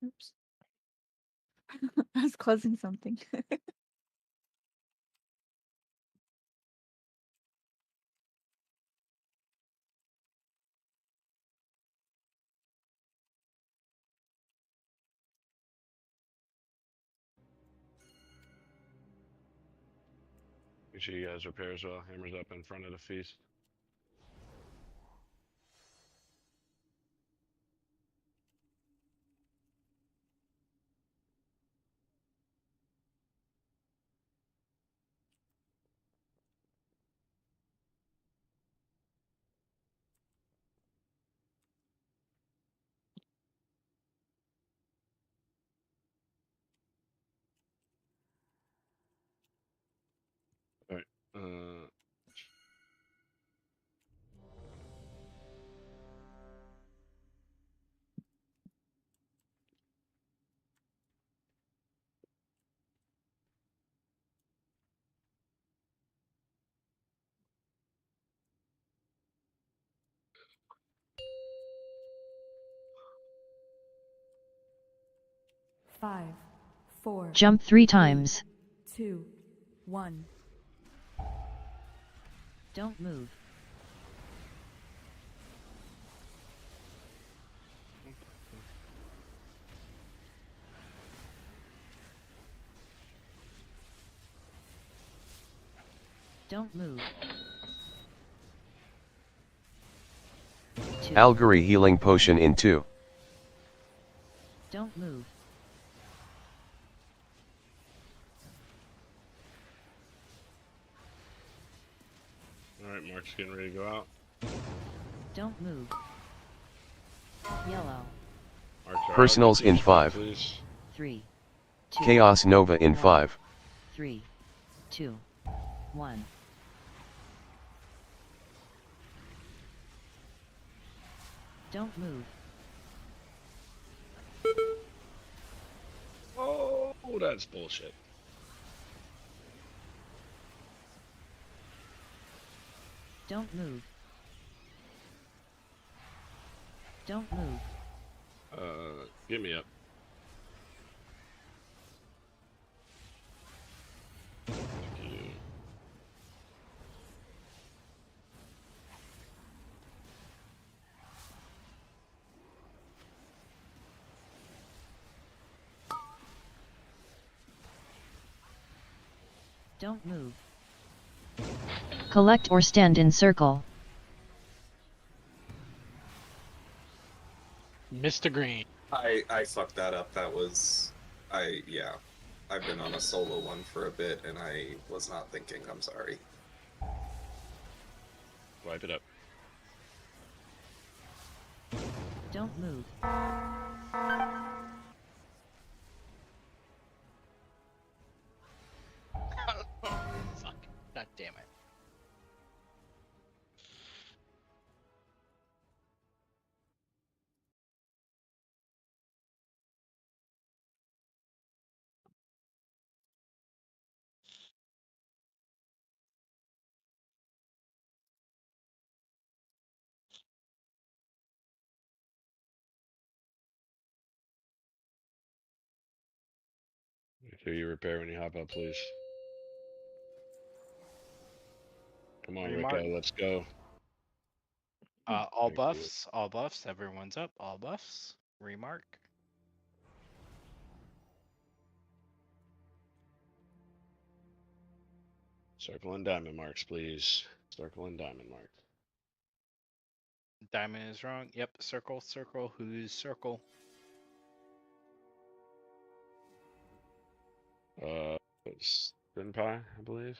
Oops. I was closing something. Make sure you guys repair as well. Hammers up in front of the feast. All right. 5, 4. Jump 3 times. 2, 1. Don't move. Don't move. Algary healing potion in 2. Don't move. Alright, Mark's getting ready to go out. Don't move. Yellow. Mark's are Personals out. in 5. Please. 3, 2. Chaos Nova in 5. 3, 2, 1. Don't move. Oh, that's bullshit. Don't move. Don't move. Get me up. Thank you. Don't move. Collect or stand in circle. Mr. Green. I fucked that up. That was yeah. I've been on a solo one for a bit and I was not thinking. I'm sorry. Wipe it up. Don't move. Fuck. God damn it. Make sure you repair when you hop up, please. Come on, Remark. Rico, let's go. All Thank buffs. All buffs. Everyone's up. All buffs. Remark. Circle and diamond marks, please. Circle and diamond marks. Diamond is wrong. Yep. Circle. Circle. Who's circle? It's Senpai, I believe.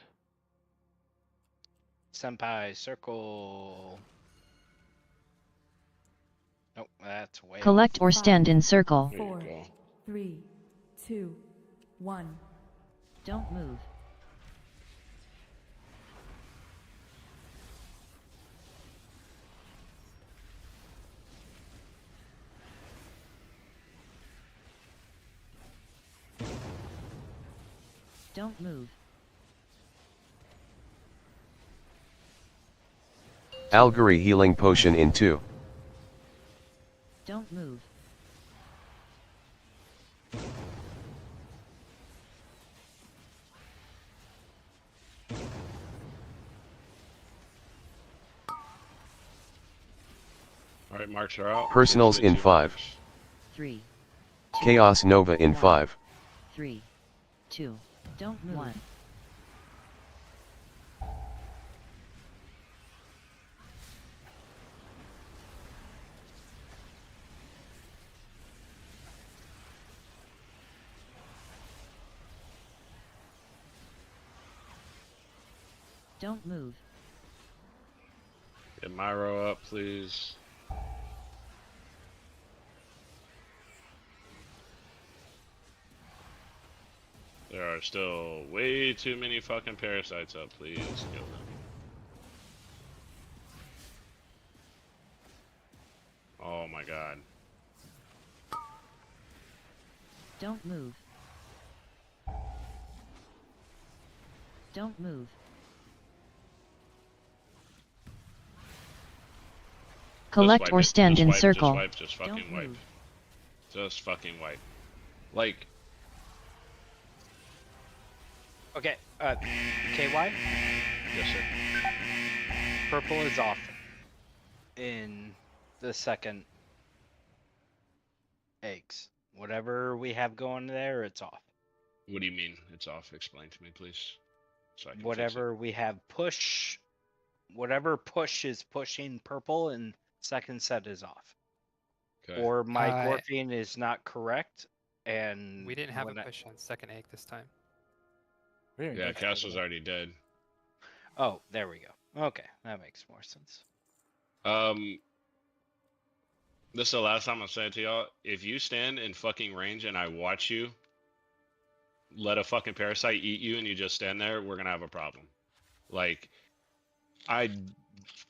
Senpai. Circle. Nope. That's way Collect off. or stand in circle. There you 4, go. 3, 2, 1. Don't move. Don't move. Algary healing potion in 2. Don't move. Alright, marks are out. Personals Please in get 5. marks. 3, 2, Chaos Nova in 5. 3, 2, don't move. 1. Don't move. Get Myro up, please. There are still way too many fucking parasites up. Please kill them. Oh my god. Don't move. Don't move. Collect Collect or stand in circle. Just fucking Don't wipe. move. Just fucking wipe. Like, Okay, KY? yes sir. Purple is off in the second eggs. Whatever we have going there, it's off. What do you mean it's off? Explain to me, please. So I can fix it. Whatever we have push, whatever push is pushing purple and second set is off. Okay. Or my Gorfian is not correct, and We didn't have a when I- push on second egg this time. Yeah, Castle's already dead. Oh, there we go. Okay, that makes more sense. This is the last time I'll say it to y'all. If you stand in fucking range and I watch you let a fucking parasite eat you and you just stand there, we're gonna have a problem. Like, I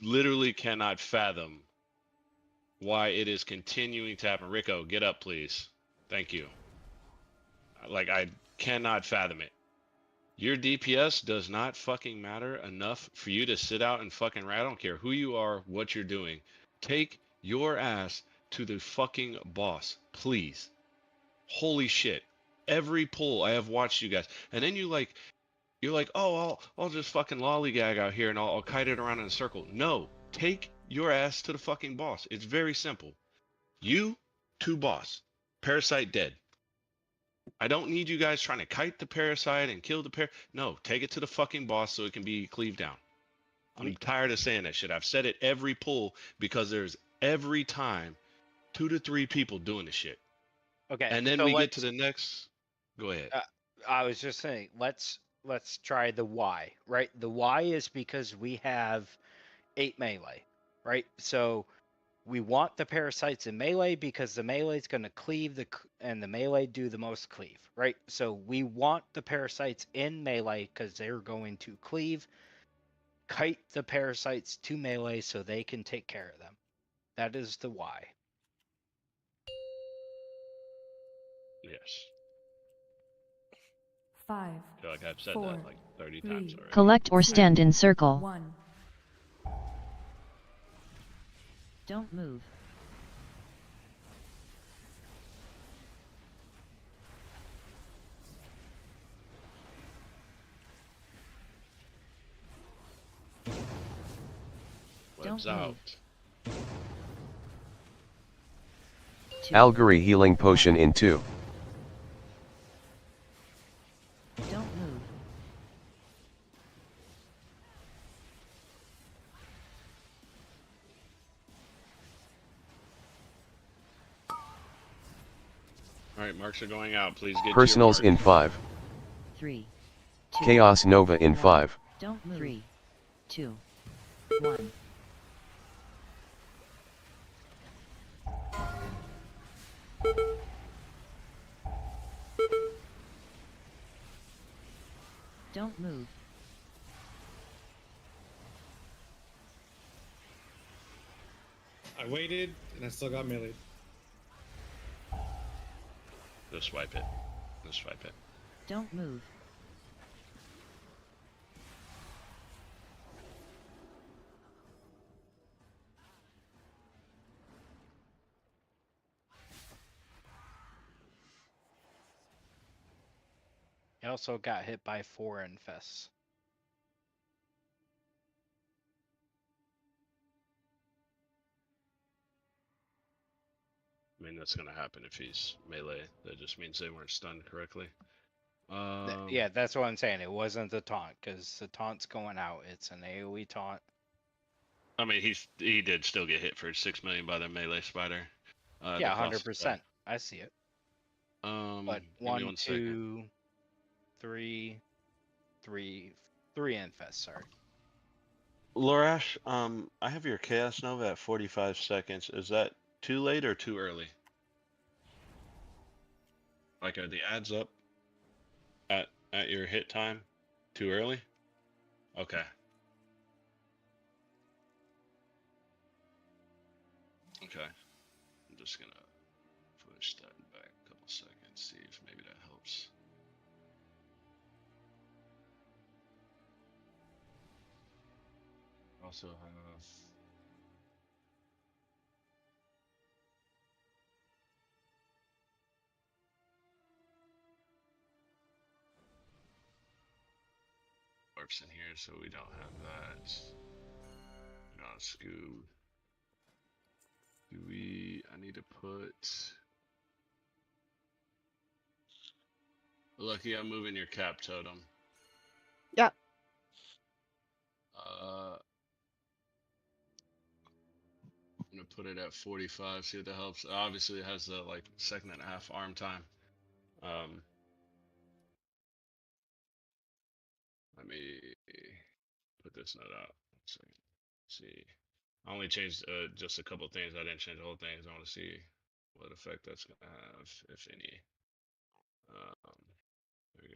literally cannot fathom why it is continuing to happen. Rico, get up, please. Thank you. Like, I cannot fathom it. Your DPS does not fucking matter enough for you to sit out and fucking. I don't care who you are, what you're doing. Take your ass to the fucking boss, please. Holy shit. Every pull I have watched you guys. And then you're like, oh, I'll just fucking lollygag out here and I'll kite it around in a circle. No, take your ass to the fucking boss. It's very simple. You to boss. Parasite dead. I don't need you guys trying to kite the parasite and kill the No, take it to the fucking boss so it can be cleaved down. I'm tired of saying that shit. I've said it every pull because there's every time 2 to 3 people doing the shit. Okay, And then so we get to the next. Go ahead. I was just saying, let's try the Y, right? The Y is because we have 8 melee, right? So we want the parasites in melee because the melee is going to cleave and the melee do the most cleave, right? So we want the parasites in melee because they're going to cleave. Kite the parasites to melee so they can take care of them. That is the Y. Yes. 5, I feel like I've said 4, that like 30 times 3, already. Collect or stand in circle. 1. Don't move. Webs Don't out. move. 2. Algary healing potion in 2. Don't move. Alright, marks are going out. Please get Personals to your in 5. 3, 2, Chaos Nova in 5. Don't move. 3, 2, 1. Don't move. I waited and I still got melee. Just swipe it. Just swipe it. Don't move. He also got hit by 4 infests. I mean, that's gonna happen if he's melee. That just means they weren't stunned correctly. Yeah, that's what I'm saying. It wasn't the taunt, because the taunt's going out. It's an AoE taunt. I mean, he did still get hit for 6 million by the melee spider. Yeah, the cost 100%. I see it. But give me 1, 1 second. 2, 3, 3 infest. Sorry. Lorash, I have your Chaos Nova at 45 seconds. Is that too late or too early? Like, are the ads up at your hit time? Too early? Okay. Okay. I'm just gonna push that back a couple seconds, see if maybe that helps. Also have warps in here, so we don't have that. Not Scoob. Do we? I need to put. Lucky, I'm moving your cap totem. Yeah. I'm gonna put it at 45. See if that helps. Obviously, it has the like 2.5 arm time. Let me put this note out. So, see, I only changed just a couple things. I didn't change the whole thing. I want to see what effect that's gonna have, if any. There we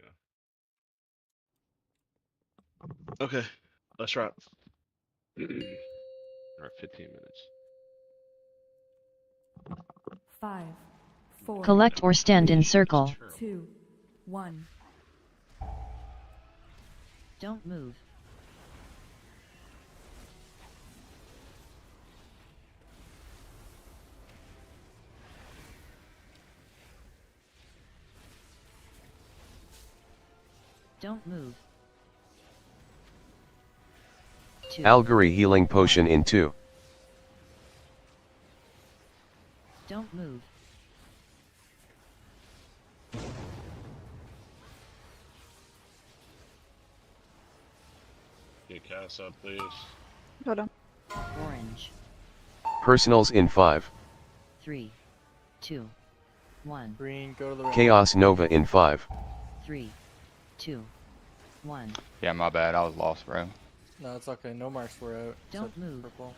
go. Okay, let's wrap. We're at 15 minutes. 5, 4, Collect or stand in circle. 2, 1. Don't move. Don't move. 2, Algary healing potion in 2. Don't move. Get cast up, please. Hold on. Orange. Personals in 5. 3, 2, 1. Green, go to the right. Chaos Nova in 5. 3, 2, 1. Yeah, my bad. I was lost, bro. No, it's okay. No marks were out. Don't except move. Purple.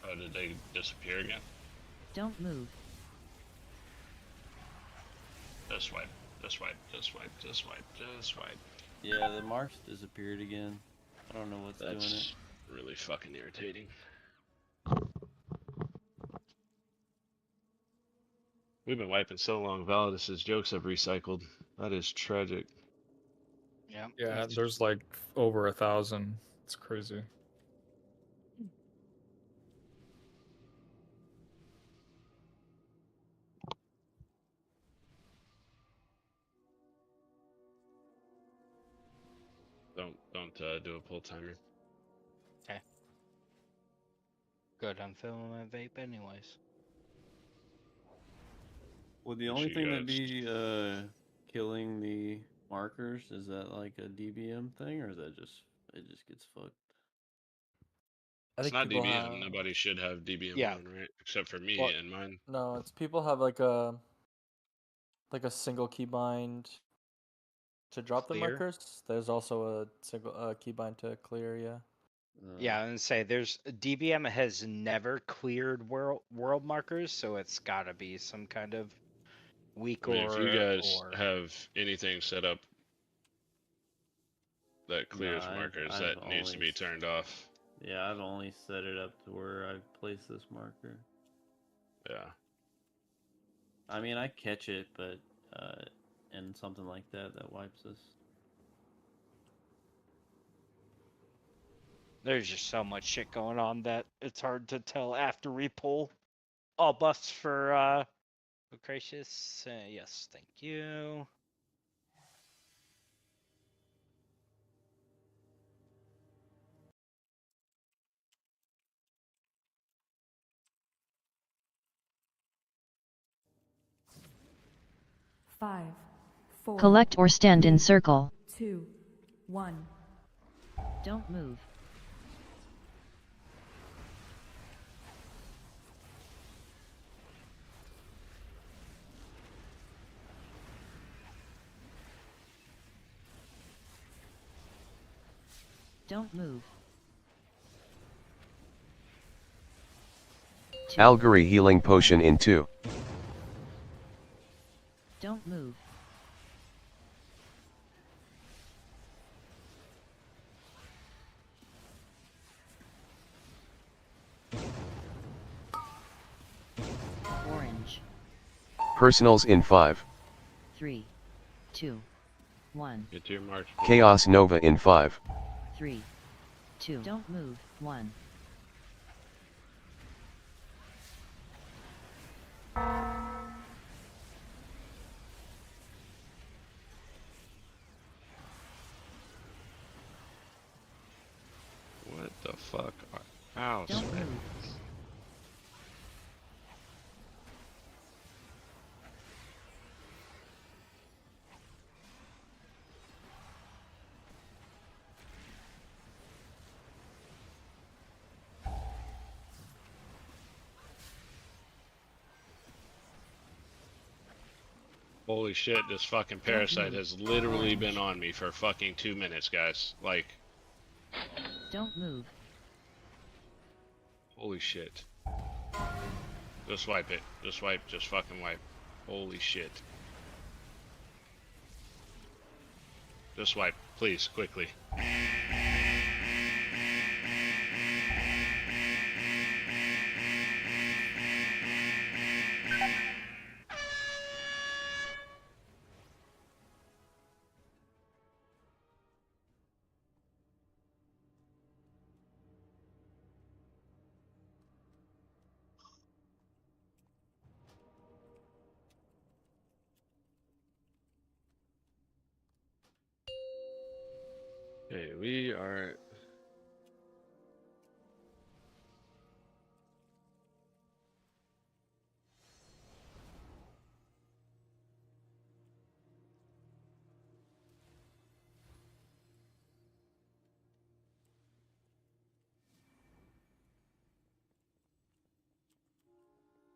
Oh, did they disappear again? Don't move. Just swipe. Just swipe. Just swipe. Just swipe. Just swipe. Yeah, the marks disappeared again. I don't know what's doing it. That's really fucking irritating. We've been wiping so long. Validus's jokes have recycled. That is tragic. Yeah. Yeah, there's like over 1,000. It's crazy. Don't do a pull timer. Okay. Good. I'm filling my vape anyways. Would the Make only sure thing you that guys- be killing the markers, is that like a DBM thing, or is that just it just gets fucked? I It's think not people DBM. have- Nobody should have DBM Yeah. on, right? Except for me Well, and mine. No, it's people have like a single keybind to drop Clear? the markers. There's also a single keybind to clear. Yeah. Yeah, and say there's DBM has never cleared world markers, so it's got to be some kind of weak I mean, if you guys or have anything set up that clears No, markers, I've that needs to only be turned off. Yeah, I've only set it up to where I've placed this marker. Yeah. I mean, I catch it, but and something like that wipes us. there's just so much shit going on that it's hard to tell after we pull all buffs for Lucretius. Yes, thank you. 5, 4, Collect or stand in circle. 2, 1. Don't move. Don't move. Algary healing potion in 2. Don't move. Orange. Personals in 5. 3, 2, 1. Get to your march. Chaos Nova in 5. 3, 2. Don't move. 1. What the fuck? Ow, Don't sweat. move. Holy shit, this fucking parasite has literally been on me for fucking 2 minutes, guys. Like, Don't move. holy shit. Just wipe it. Just wipe. Just fucking wipe. Holy shit. Just wipe. Please, quickly. Okay, we are...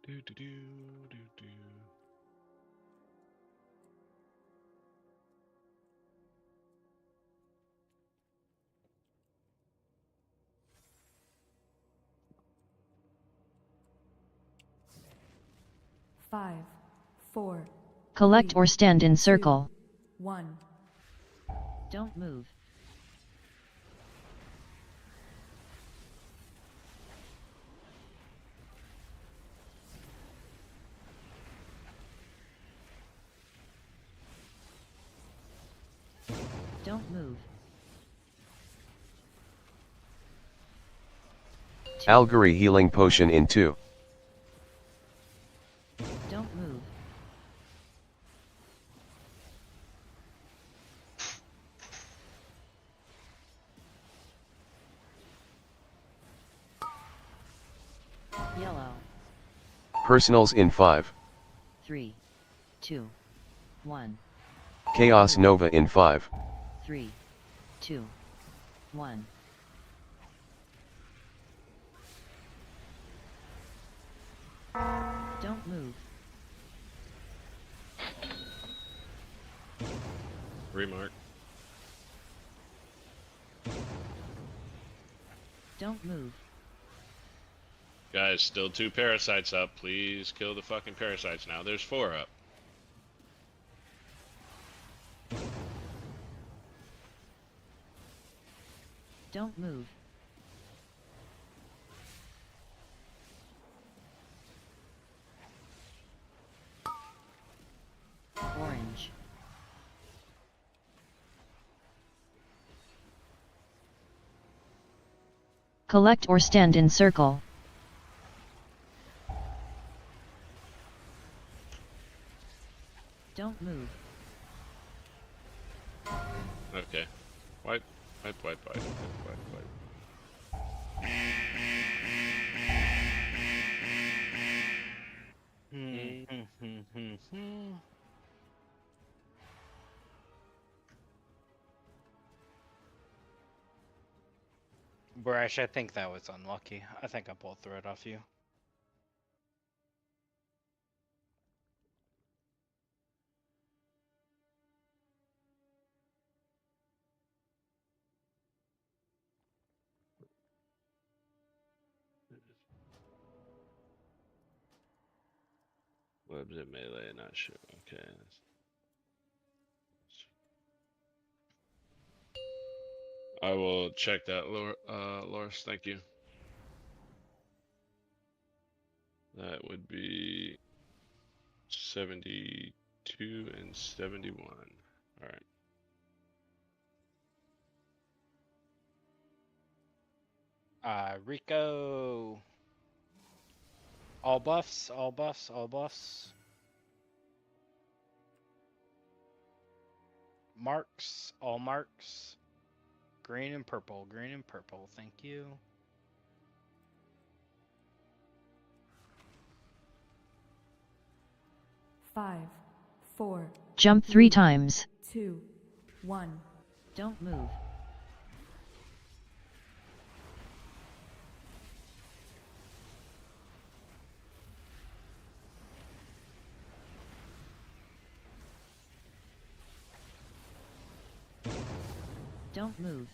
Do do do do do. 5, 4, Collect or stand in circle. 1. Don't move. Don't move. Algary healing potion in 2. Don't move. Yellow. Personals in 5. 3, 2, 1. Chaos Nova in 5. 3, 2, 1. Don't move. Remark. Don't move. Guys, still 2 parasites up. Please kill the fucking parasites now. There's 4 up. Don't move. Orange. Collect or stand in circle. Don't move. Okay. Wipe, wipe, wipe, wipe, wipe, wipe, wipe. Brash, I think that was unlucky. I think I pulled thread off you. Webs at melee, not sure. Okay. I will check that, Loris. Thank you. That would be 72 and 71. All right. Rico. All buffs, all buffs, all buffs. Marks, all marks. Green and purple, green and purple. Thank you. Five, four. Jump 3 times. 2, 1. Don't move. Don't move.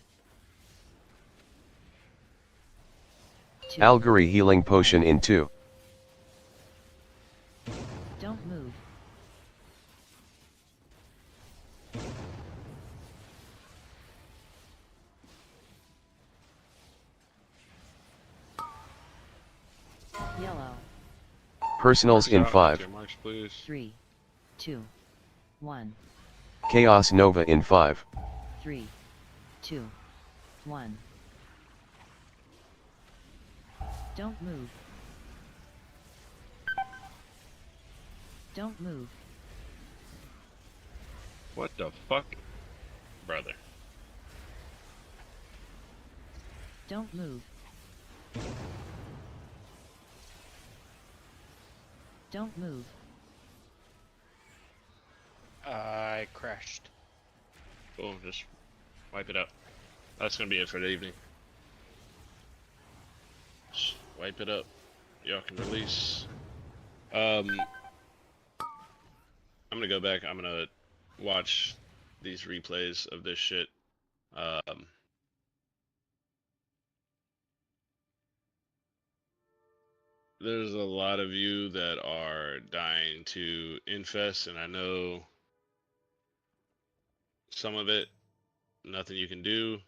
Algary healing potion in 2. Don't move. Yellow. Personals in 5. Marks, please. 3, 2, 1. Chaos Nova in 5. 3, 2, 1. Don't move. Don't move. What the fuck? Brother. Don't move. Don't move. I crashed. Cool, just wipe it up. That's gonna be it for the evening. Just wipe it up. Y'all can release. I'm gonna go back. I'm gonna watch these replays of this shit. There's a lot of you that are dying to infest, and I know some of it, nothing you can do.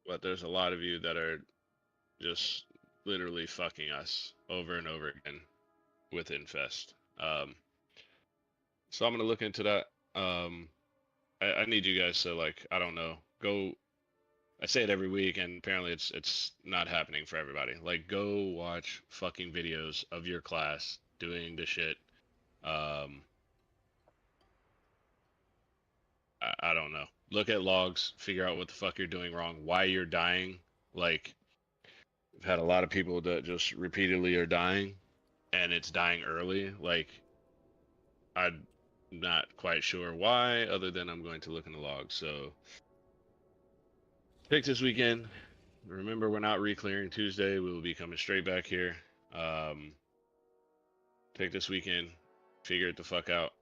But there's a lot of you that are just literally fucking us over and over again with infest. So I'm gonna look into that. I need you guys to, like, I don't know, go. I say it every week, and apparently it's not happening for everybody. Like, go watch fucking videos of your class doing the shit. I don't know. Look at logs, figure out what the fuck you're doing wrong, why you're dying. Like, I've had a lot of people that just repeatedly are dying, and it's dying early. Like, I'm not quite sure why, other than I'm going to look in the logs. So, pick this weekend. Remember, we're not re-clearing Tuesday. We will be coming straight back here. Pick this weekend. Figure it the fuck out.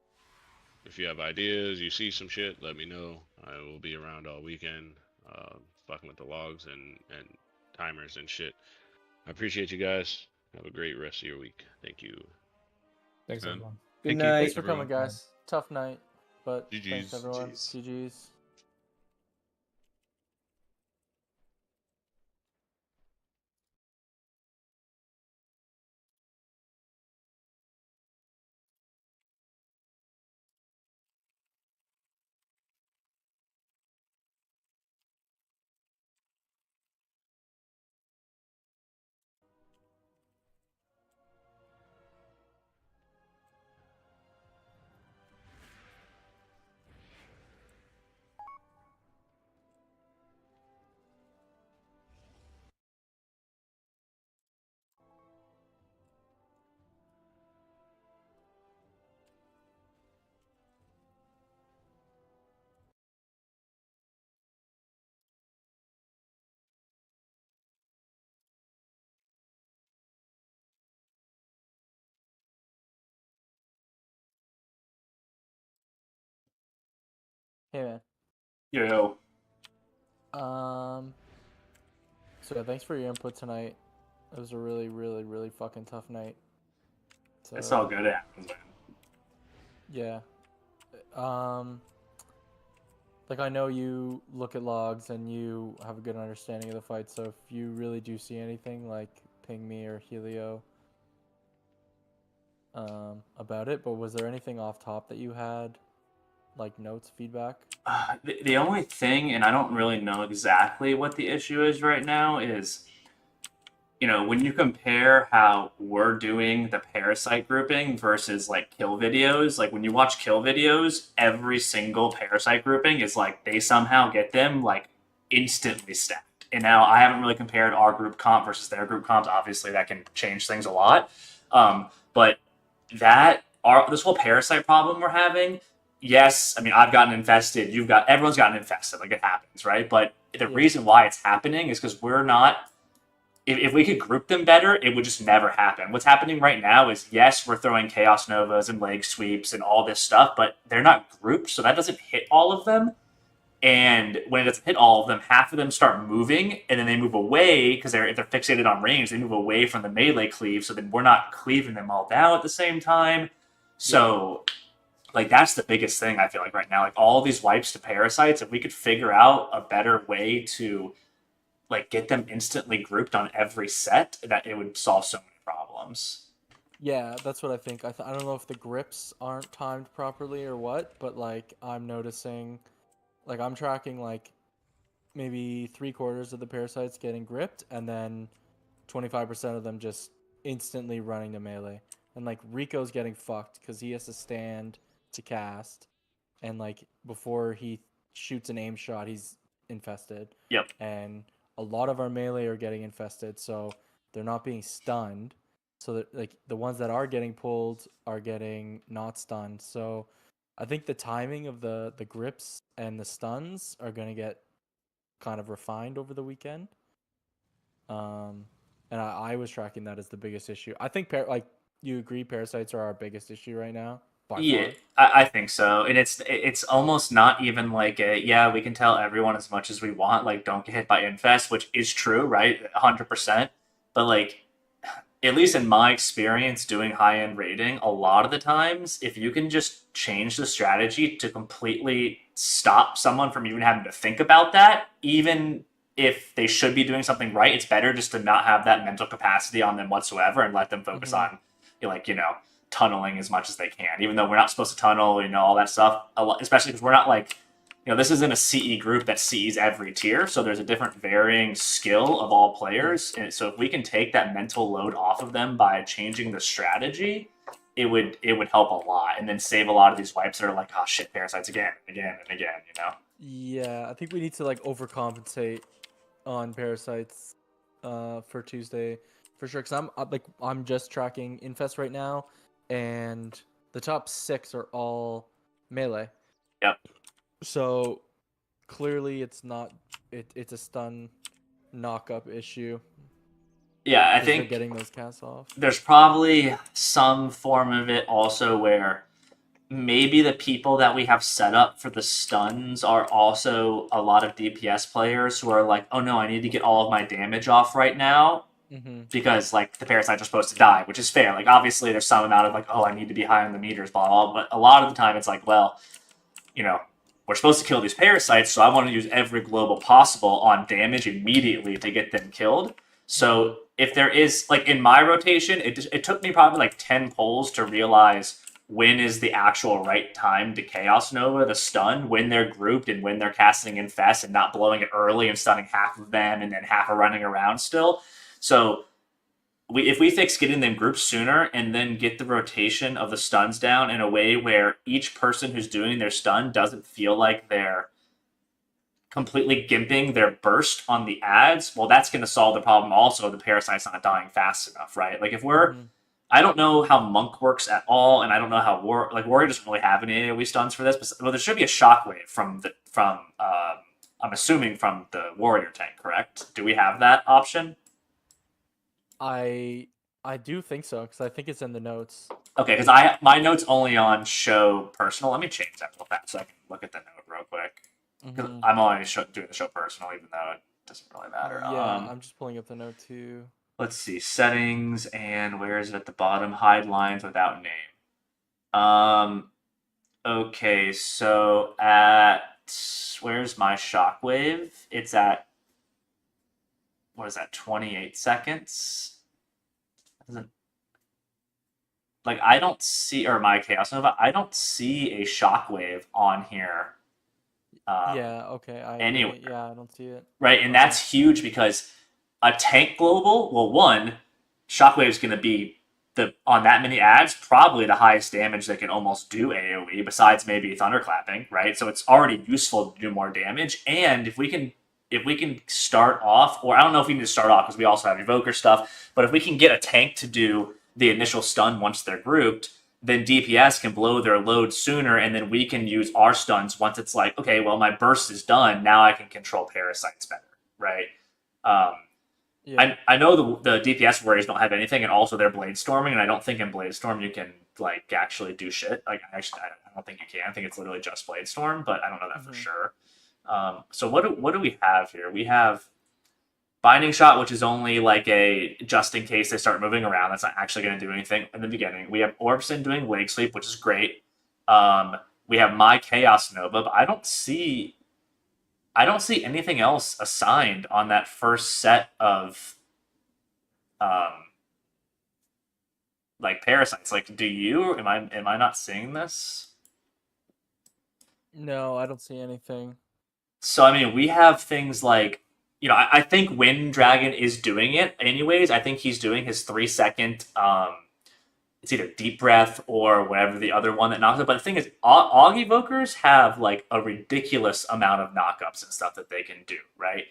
If you have ideas, you see some shit, let me know. I will be around all weekend, fucking with the logs and timers and shit. I appreciate you guys. Have a great rest of your week. Thank you. Thanks, Man. everyone. Good Thank you. night. Thanks, Thanks for everyone. coming, guys. Tough night, but GGs. thanks everyone. GGs. GGs. Hey man. Yo. So yeah, thanks for your input tonight. It was a really, really, really fucking tough night. So, It's all good. It happens, man. Yeah. Like I know you look at logs and you have a good understanding of the fight. So if you really do see anything, like ping me or Helio about it. But was there anything off top that you had, like notes, feedback? The only thing, and I don't really know exactly what the issue is right now, is, you know, when you compare how we're doing the parasite grouping versus like kill videos, like when you watch kill videos, every single parasite grouping is like they somehow get them like instantly stacked. And now I haven't really compared our group comp versus their group comps. Obviously, that can change things a lot. But this whole parasite problem we're having, yes, I mean, I've gotten infested. Everyone's gotten infested. Like it happens, right? But the reason why it's happening is because we're not. If we could group them better, it would just never happen. What's happening right now is, yes, we're throwing Chaos Novas and leg sweeps and all this stuff, but they're not grouped, so that doesn't hit all of them. And when it doesn't hit all of them, half of them start moving, and then they move away because if they're fixated on range, they move away from the melee cleave, so then we're not cleaving them all down at the same time. So, like, that's the biggest thing I feel like right now. Like, all these wipes to parasites, if we could figure out a better way to like get them instantly grouped on every set, that it would solve so many problems. Yeah, that's what I think. I don't know if the grips aren't timed properly or what, but like I'm noticing, like I'm tracking like maybe 3/4 of the parasites getting gripped, and then 25% of them just instantly running to melee. And like Rico's getting fucked because he has to stand to cast, and like before he shoots an aim shot, he's infested. Yep. And a lot of our melee are getting infested, so they're not being stunned. So that like the ones that are getting pulled are getting not stunned. So I think the timing of the grips and the stuns are gonna get kind of refined over the weekend. And I was tracking that as the biggest issue. I think like you agree, parasites are our biggest issue right now. Yeah, I think so. And it's almost not even like we can tell everyone as much as we want, like don't get hit by infest, which is true, right? 100%. But like, at least in my experience doing high-end raiding, a lot of the times, if you can just change the strategy to completely stop someone from even having to think about that, even if they should be doing something right, it's better just to not have that mental capacity on them whatsoever and let them focus on, tunneling as much as they can, even though we're not supposed to tunnel, all that stuff, especially because we're not like, this isn't a CE group that CEs every tier, so there's a different varying skill of all players. And so if we can take that mental load off of them by changing the strategy, it would help a lot, and then save a lot of these wipes that are like, oh shit, parasites again and again and again, Yeah, I think we need to like overcompensate on parasites for Tuesday for sure, because I'm just tracking infest right now, and the top 6 are all melee. Yep. So clearly it's not it's a stun knock-up issue. Yeah, I think getting those casts off. There's probably some form of it also where maybe the people that we have set up for the stuns are also a lot of DPS players who are like, oh no, I need to get all of my damage off right now. Because like the parasites are supposed to die, which is fair. Like obviously there's some amount of like, oh, I need to be high on the meters, blah blah. But a lot of the time it's like, well, we're supposed to kill these parasites, so I want to use every global possible on damage immediately to get them killed. So if there is like in my rotation, it took me probably like 10 pulls to realize when is the actual right time to Chaos Nova the stun, when they're grouped and when they're casting Infest and not blowing it early and stunning half of them and then half are running around still. So if we fix getting them grouped sooner and then get the rotation of the stuns down in a way where each person who's doing their stun doesn't feel like they're completely gimping their burst on the ads, well, that's going to solve the problem also. The parasite's not dying fast enough, right? Like if we're, I don't know how Monk works at all, and I don't know how Warrior doesn't really have any AoE stuns for this, but there should be a shockwave from I'm assuming from the Warrior tank, correct? Do we have that option? I do think so, because I think it's in the notes. Okay, because my note's only on show personal. Let me change that real fast so I can look at the note real quick. Because I'm only doing the show personal, even though it doesn't really matter. Yeah, I'm just pulling up the note too. Let's see, settings, and where is it at the bottom? Hide lines without name. Okay, so where's my shockwave? It's at, what is that, 28 seconds? Doesn't, like, I don't see, or my Chaos Nova, I don't see a shockwave on here. Yeah, okay. Anyway. Yeah, I don't see it. Right, and that's huge because a tank global, well, one, Shockwave's going to be on that many ads, probably the highest damage that can almost do AoE, besides maybe thunderclapping, right? So it's already useful to do more damage. And if we can start off, or I don't know if we need to start off because we also have Evoker stuff, but if we can get a tank to do the initial stun once they're grouped, then DPS can blow their load sooner, and then we can use our stuns once it's like, okay, well, my burst is done. Now I can control parasites better, right? Yeah. I know the DPS warriors don't have anything, and also they're blade storming, and I don't think in blade storm you can like actually do shit. Like I don't think you can. I think it's literally just blade storm, but I don't know that for sure. So what do we have here? We have binding shot, which is only like a just in case they start moving around. That's not actually going to do anything in the beginning. We have Orbson doing leg sweep, which is great. We have my Chaos Nova, but I don't see anything else assigned on that first set of like parasites. Like, do you? Am I not seeing this? No, I don't see anything. So I mean, we have things like, you know, I think Wind Dragon is doing it anyways. I think he's doing his 3-second it's either deep breath or whatever the other one that knocks up. But the thing is, Aug Evokers have like a ridiculous amount of knockups and stuff that they can do, right?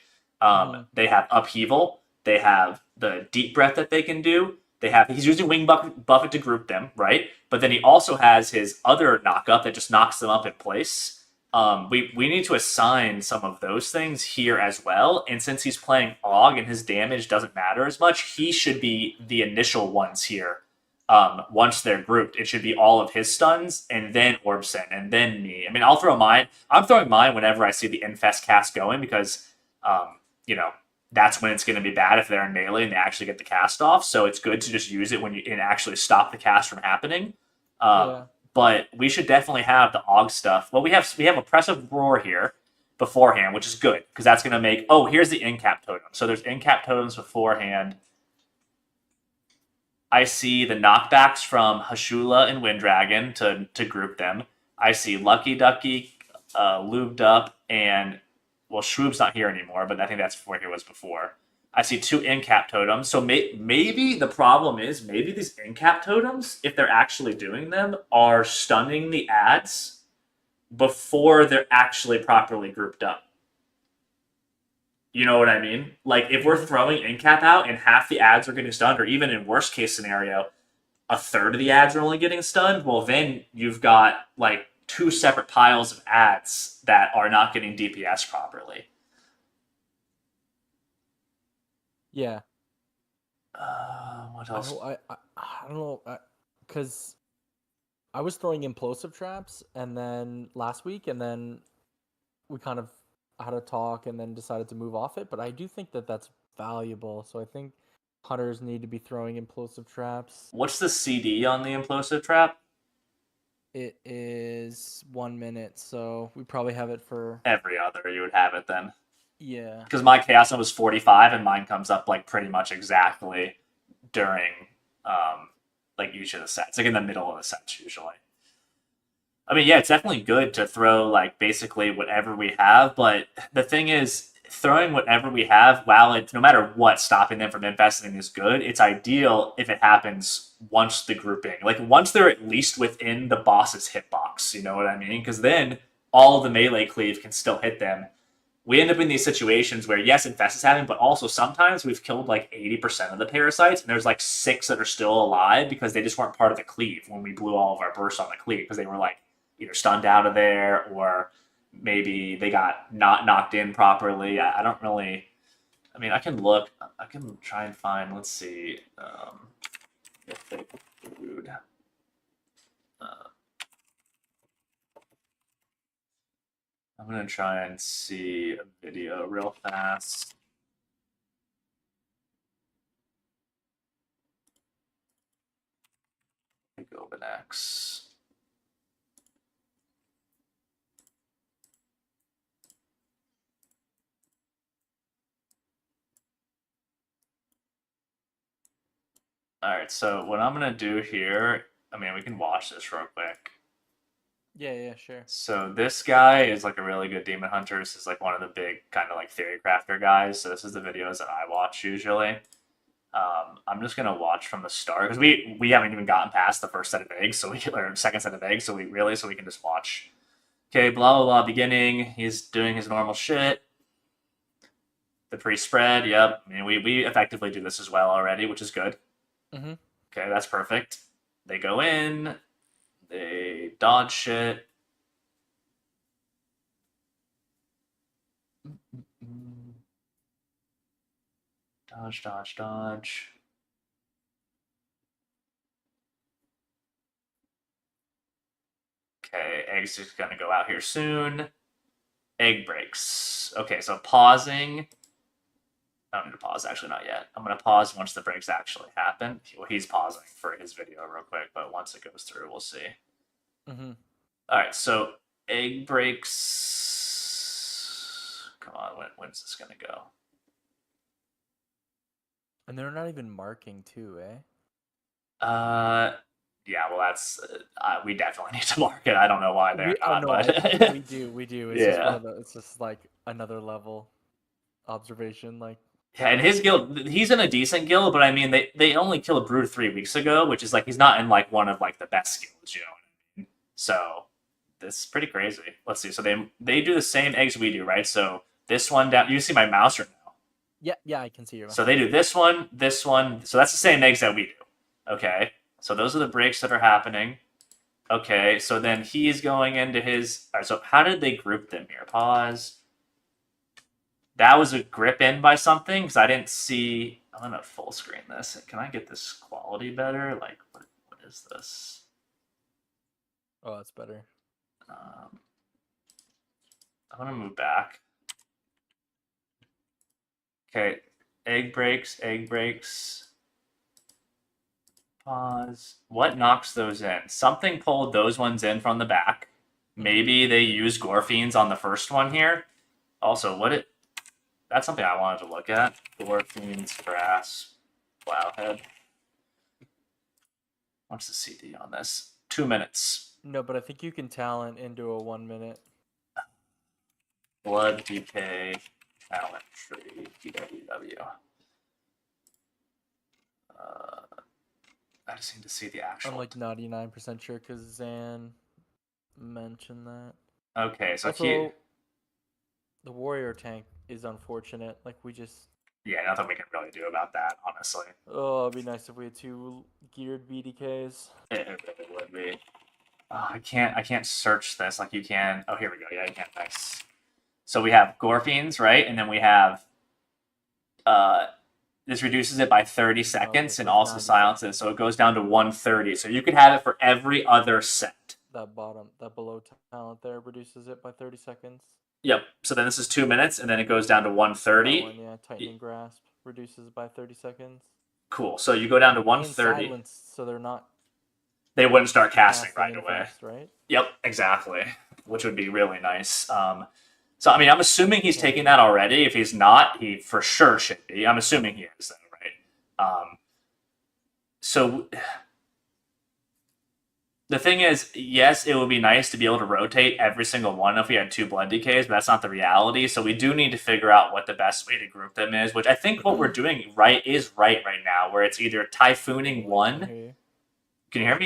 They have upheaval, they have the deep breath that they can do. He's using Wing Buffet to group them, right? But then he also has his other knockup that just knocks them up in place. We need to assign some of those things here as well. And since he's playing Aug and his damage doesn't matter as much, he should be the initial ones here. Once they're grouped, it should be all of his stuns, and then Orbson, and then me. I mean, I'll throw mine. I'm throwing mine whenever I see the Infest cast going because, you know, that's when it's going to be bad if they're in melee and they actually get the cast off. So it's good to just use it when you can actually stop the cast from happening. But we should definitely have the Aug stuff. Well, we have Oppressive Roar here beforehand, which is good because that's going to make. Oh, here's the in-cap totem. So there's in-cap totems beforehand. I see the knockbacks from Hashula and Wind Dragon to group them. I see Lucky Ducky, Lubed Up, and, well, Shroob's not here anymore, but I think that's where he was before. I see 2 in-cap totems. So maybe the problem is maybe these in-cap totems, if they're actually doing them, are stunning the ads before they're actually properly grouped up. You know what I mean? Like, if we're throwing in-cap out and half the ads are getting stunned, or even in worst case scenario, a third of the ads are only getting stunned, well, then you've got, like, 2 separate piles of ads that are not getting DPS properly. Yeah. What else? I don't know, because I was throwing implosive traps, and then last week, and then we kind of had a talk and then decided to move off it, but I do think that that's valuable. So I think hunters need to be throwing implosive traps. What's the CD on the implosive trap? It is 1 minute, so we probably have it for every other. You would have it then. Yeah. Because my Chaos Nova was 45, and mine comes up like pretty much exactly during like each of the sets, like in the middle of the sets usually. I mean, yeah, it's definitely good to throw like basically whatever we have, but the thing is, throwing whatever we have, while it's no matter what, stopping them from infesting is good. It's ideal if it happens once the grouping, like once they're at least within the boss's hitbox. You know what I mean? Because then all of the melee cleave can still hit them. We end up in these situations where, yes, infest is happening, but also sometimes we've killed like 80% of the parasites, and there's like 6 that are still alive because they just weren't part of the cleave when we blew all of our bursts on the cleave because they were like either stunned out of there or maybe they got not knocked in properly. I don't really. I mean, I can look. I can try and find. Let's see. Mythic Brood. I'm gonna try and see a video real fast. Go with X. All right, so what I'm gonna do here, I mean, we can watch this real quick. Yeah, sure. So this guy is like a really good demon hunter. This is like one of the big kind of like theory crafter guys. So this is the videos that I watch usually. I'm just gonna watch from the start because we haven't even gotten past the first set of eggs, so or second set of eggs, so we can just watch. Okay, blah blah blah. Beginning, he's doing his normal shit. The pre-spread, yep. I mean, we effectively do this as well already, which is good. Mm-hmm. Okay, that's perfect. They go in, they dodge shit. Dodge, dodge, dodge. Okay, egg's just gonna go out here soon. Egg breaks. Okay, so pausing. I'm gonna pause, actually not yet. I'm gonna pause once the breaks actually happen. Well, he's pausing for his video real quick, but once it goes through, we'll see. Mm-hmm. All right, so egg breaks. Come on, when's this gonna go? And they're not even marking too, eh? Yeah, well, that's we definitely need to mark it. I don't know why they're not, no, but we do. It's Yeah. just one of the, it's just like another level observation. Like, yeah, in his guild, he's in a decent guild, but I mean, they only killed a brood 3 weeks ago, which is like he's not in like one of like the best guilds, you know what I mean? So this is pretty crazy. Let's see. So they do the same eggs we do, right? So this one down. You see my mouse right now? yeah, I can see your. So they do this one. So that's the same eggs that we do. Okay. So those are the breaks that are happening. Okay. So then he's going into his. All right. So how did they group them here? Pause. That was a grip in by something because I didn't see. I'm gonna full screen this. Can I get this quality better? Like, what is this? Oh, that's better. I'm gonna move back. Okay, egg breaks. Pause. What knocks those in? Something pulled those ones in from the back. Maybe they use Gorfiends on the first one here. Also, that's something I wanted to look at. Gorfiends, grass, plowhead. What's the CD on this? 2 minutes. No, but I think you can talent into a 1 minute. Blood, DK, talent tree, PWW. I just need to see the actual. I'm like 99% sure because Zan mentioned that. Okay, so also, the warrior tank is unfortunate. Like, we just. Yeah, nothing we can really do about that, honestly. Oh, it'd be nice if we had 2 geared BDKs. It really would be. Oh, I can't search this like you can. Oh, here we go. Yeah, you can. Nice. So we have Gorfiends, right? And then we have this reduces it by 30 seconds and also silences, so it goes down to 130. So you could have it for every other set. That below talent there reduces it by 30 seconds. Yep. So then this is 2 minutes, and then it goes down to 130. That one, yeah, tightening grasp reduces by 30 seconds. Cool. So you go down to 130. And silence, so they're not. They wouldn't start casting right away. Fast, right? Yep, exactly. Which would be really nice. So, I mean, I'm assuming he's taking that already. If he's not, he for sure should be. I'm assuming he is, though, right? So, the thing is, yes, it would be nice to be able to rotate every single one if we had 2 blood decays, but that's not the reality. So we do need to figure out what the best way to group them is, which I think what we're doing is right now, where it's either typhooning 1. Can you hear me?